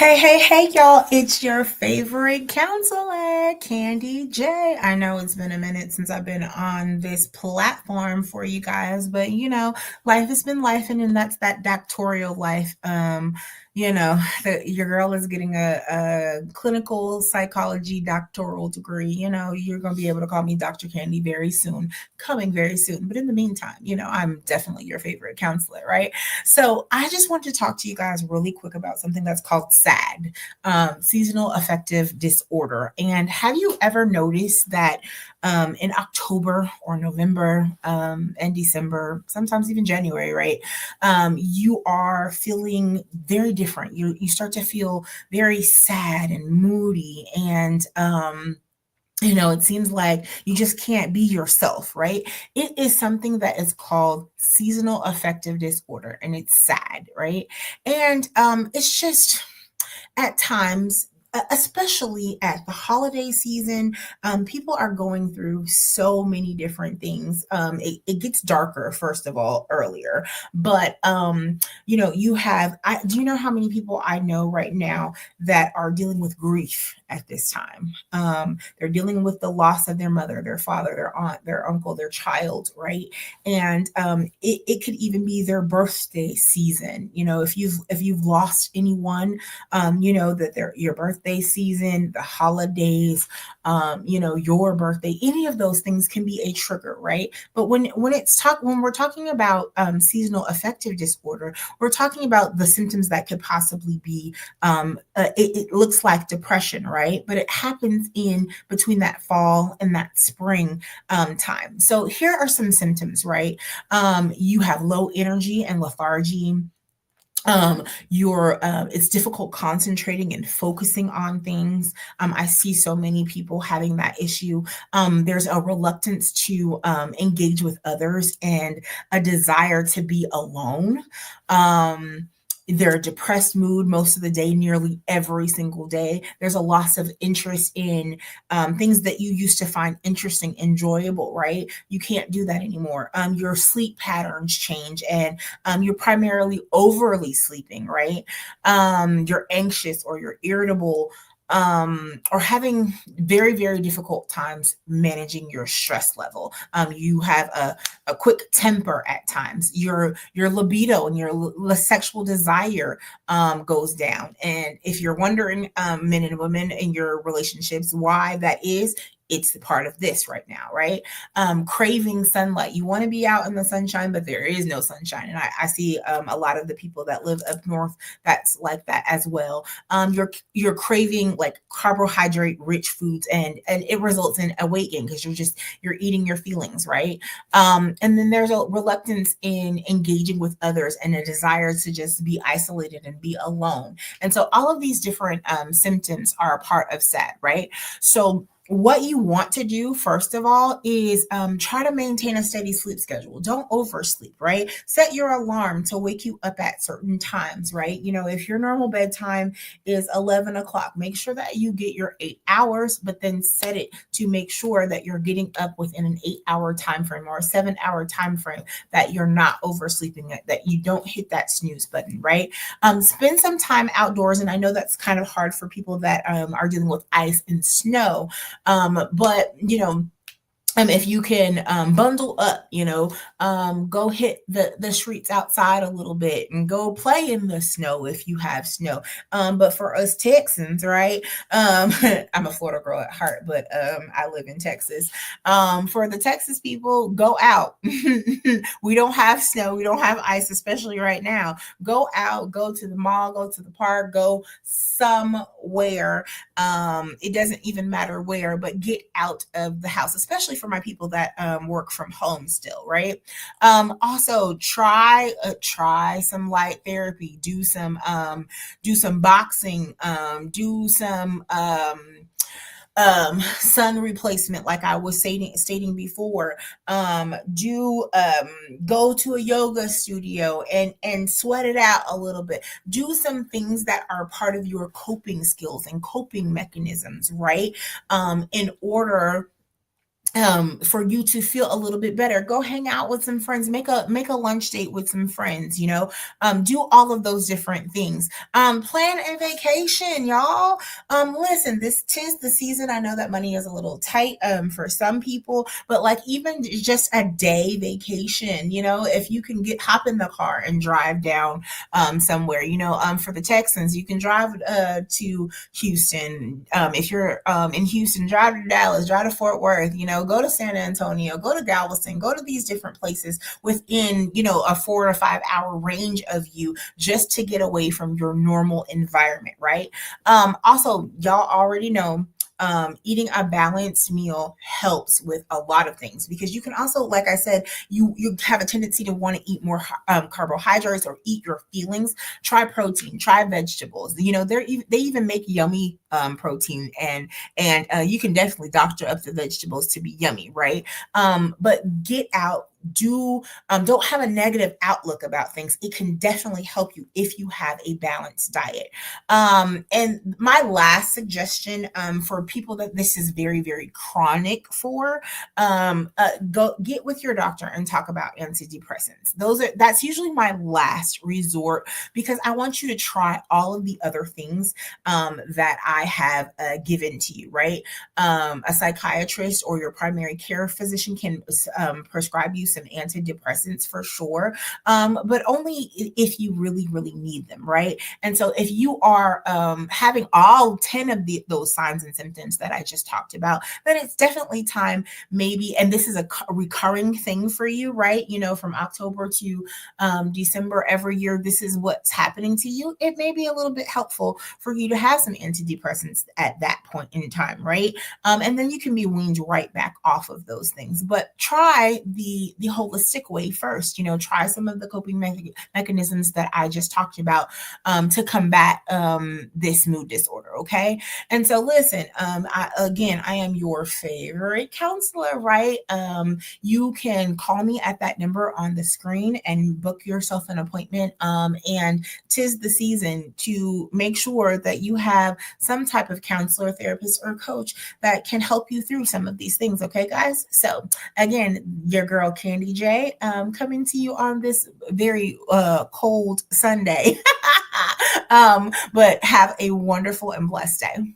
Hey, y'all. It's your favorite counselor, Candy J. I know it's been a minute since I've been on this platform for you guys, but life has been life, and that's that doctoral life. Your girl is getting a clinical psychology doctoral degree. You're going to be able to call me Dr. Candy very soon, coming very soon. But in the meantime, I'm definitely your favorite counselor, right? So I just want to talk to you guys really quick about something that's called SAD, seasonal affective disorder. And have you ever noticed that in October or November and December, sometimes even January, right? You are feeling very different. You start to feel very sad and moody and it seems like you just can't be yourself, right? It is something that is called seasonal affective disorder, and it's sad, right? And it's just at times, especially at the holiday season, people are going through so many different things. It gets darker, first of all, earlier, but do you know how many people I know right now that are dealing with grief at this time? They're dealing with the loss of their mother, their father, their aunt, their uncle, their child, right? And it could even be their birthday season. If you've lost anyone, you know that your birthday season, the holidays, your birthday, any of those things can be a trigger, right? But when we're talking about seasonal affective disorder, we're talking about the symptoms that could possibly be it looks like depression, right? But it happens in between that fall and that spring time. So here are some symptoms, right? You have low energy and lethargy. Your It's difficult concentrating and focusing on things. I see so many people having that issue. There's a reluctance to engage with others and a desire to be alone. They're a depressed mood most of the day, nearly every single day. There's a loss of interest in things that you used to find interesting, enjoyable, right? You can't do that anymore. Your sleep patterns change, and you're primarily overly sleeping, right? You're anxious or you're irritable, or having very, very difficult times managing your stress level. You have a quick temper at times. Your libido and your sexual desire goes down. And if you're wondering, men and women in your relationships, why that is, it's the part of this right now, right? Craving sunlight. You want to be out in the sunshine, but there is no sunshine. And I see a lot of the people that live up north that's like that as well. You're craving like carbohydrate rich foods, and it results in a weight gain because you're eating your feelings, right? And then there's a reluctance in engaging with others and a desire to just be isolated and be alone. And so all of these different symptoms are a part of SAD, right? So what you want to do, first of all, is try to maintain a steady sleep schedule. Don't oversleep, right? Set your alarm to wake you up at certain times, right? If your normal bedtime is 11 o'clock, make sure that you get your 8 hours, but then set it to make sure that you're getting up within an 8 hour time frame or a 7 hour time frame, that you're not oversleeping it, that you don't hit that snooze button, right? Spend some time outdoors. And I know that's kind of hard for people that are dealing with ice and snow, but if you can bundle up, go hit the streets outside a little bit and go play in the snow if you have snow. But for us Texans, right? I'm a Florida girl at heart, but I live in Texas. For the Texas people, go out. We don't have snow, we don't have ice, especially right now. Go out, go to the mall, go to the park, go somewhere. It doesn't even matter where, but get out of the house, especially for my people that work from home still, right? Also, try some light therapy. Do some boxing. Do some sun replacement, like I was stating before. Do Go to a yoga studio and sweat it out a little bit. Do some things that are part of your coping skills and coping mechanisms, right? In order for you to feel a little bit better. Go hang out with some friends, make a lunch date with some friends, do all of those different things. Plan a vacation, y'all. Listen, this tis the season. I know that money is a little tight for some people, but like even just a day vacation, if you can get hop in the car and drive down somewhere, for the Texans, you can drive to Houston. If you're in Houston, drive to Dallas, drive to Fort Worth, go to San Antonio, go to Galveston, go to these different places within, a 4 to 5 hour range of you, just to get away from your normal environment, right? Also, y'all already know eating a balanced meal helps with a lot of things, because you can also, like I said, you have a tendency to want to eat more carbohydrates or eat your feelings. Try protein, try vegetables. They even make yummy protein, and you can definitely doctor up the vegetables to be yummy, right? But get out, do don't have a negative outlook about things. It can definitely help you if you have a balanced diet. And my last suggestion, for people that this is very, very chronic for, go get with your doctor and talk about antidepressants. That's usually my last resort, because I want you to try all of the other things that I have given to you, right? A psychiatrist or your primary care physician can prescribe you some antidepressants for sure, but only if you really, really need them, right? And so if you are having all 10 of those signs and symptoms that I just talked about, then it's definitely time, maybe, and this is a recurring thing for you, right? From October to December every year, this is what's happening to you. It may be a little bit helpful for you to have some antidepressants at that point in time, right? And then you can be weaned right back off of those things. But try the holistic way first. Try some of the coping mechanisms that I just talked about to combat this mood disorder. Okay. And so listen, I am your favorite counselor, right? You can call me at that number on the screen and book yourself an appointment. And tis the season to make sure that you have some type of counselor, therapist, or coach that can help you through some of these things. Okay, guys? So again, your girl Candy J, coming to you on this very cold Sunday. But have a wonderful and blessed day.